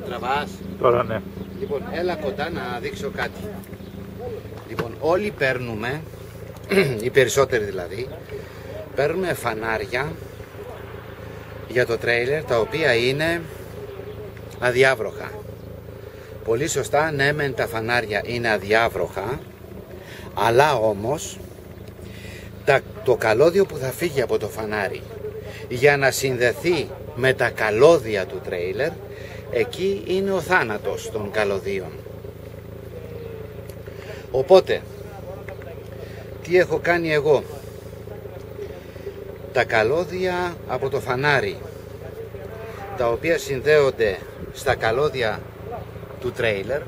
Τραβάς. Τώρα ναι. Λοιπόν, έλα κοντά να δείξω κάτι. Λοιπόν, όλοι παίρνουμε, οι περισσότεροι δηλαδή, παίρνουμε φανάρια για το τρέιλερ τα οποία είναι αδιάβροχα. Πολύ σωστά, ναι μεν τα φανάρια είναι αδιάβροχα, αλλά όμως το καλώδιο που θα φύγει από το φανάρι για να συνδεθεί με τα καλώδια του τρέιλερ, εκεί είναι ο θάνατος των καλωδίων. Οπότε, τι έχω κάνει εγώ? Τα καλώδια από το φανάρι, τα οποία συνδέονται στα καλώδια του τρέιλερ,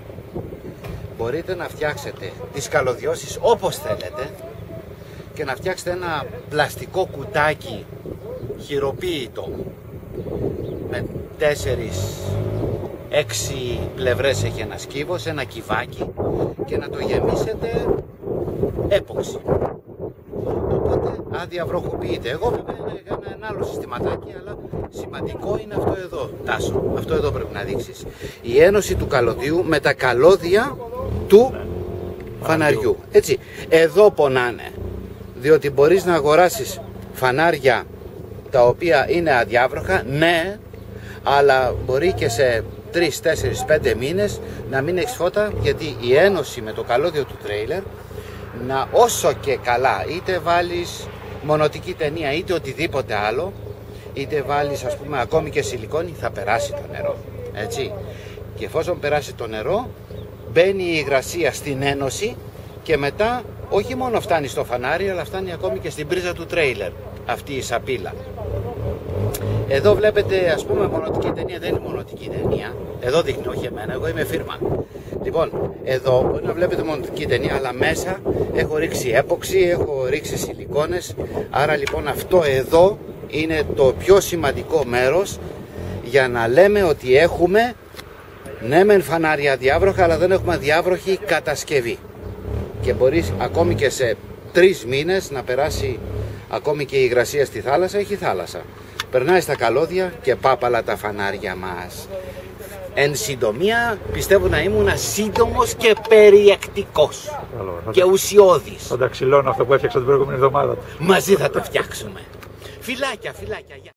μπορείτε να φτιάξετε τις καλωδιώσεις όπως θέλετε και να φτιάξετε ένα πλαστικό κουτάκι χειροποίητο με 4-6 πλευρές, έχει ένα σκύβος, ένα κυβάκι, και να το γεμίσετε έποξη. Οπότε αδιαβροχοποιείται. Εγώ βέβαια έκανα ένα άλλο συστηματάκι, αλλά σημαντικό είναι αυτό εδώ, Τάσο. Αυτό εδώ πρέπει να δείξεις. Η ένωση του καλωδίου με τα καλώδια του φαναριού. Έτσι, εδώ πονάνε. Διότι μπορείς να αγοράσεις φανάρια τα οποία είναι αδιάβροχα, ναι, αλλά μπορεί και σε 3, 4, 5 μήνες να μην έχεις φώτα, γιατί η ένωση με το καλώδιο του τρέιλερ, να όσο και καλά, είτε βάλεις μονοτική ταινία είτε οτιδήποτε άλλο, είτε βάλεις ας πούμε ακόμη και σιλικόνη, θα περάσει το νερό, έτσι. Και εφόσον περάσει το νερό, μπαίνει η υγρασία στην ένωση και μετά όχι μόνο φτάνει στο φανάρι, αλλά φτάνει ακόμη και στην πρίζα του τρέιλερ αυτή η σαπίλα. Εδώ βλέπετε, ας πούμε, μονοτική ταινία. Δεν είναι μονοτική ταινία. Εδώ δείχνει, όχι εμένα, εγώ είμαι φίρμα. Λοιπόν, εδώ μπορεί να βλέπετε μονοτική ταινία, αλλά μέσα έχω ρίξει έποξη, έχω ρίξει σιλικόνες. Άρα λοιπόν αυτό εδώ είναι το πιο σημαντικό μέρος για να λέμε ότι έχουμε, ναι μεν φανάρια αδιάβροχα, αλλά δεν έχουμε αδιάβροχη κατασκευή. Και μπορείς ακόμη και σε 3 μήνες να περάσει ακόμη και η υγρασία στη θάλασσα, έχει θάλασσα. Περνάει στα καλώδια και πάπαλα τα φανάρια μας. Εν συντομία, πιστεύω να ήμουν σύντομος και περιεκτικός. Και ουσιώδης. Θα τα ξυλώνω αυτό που έφτιαξα την προηγούμενη εβδομάδα. Μαζί θα το φτιάξουμε. Φιλάκια, φιλάκια.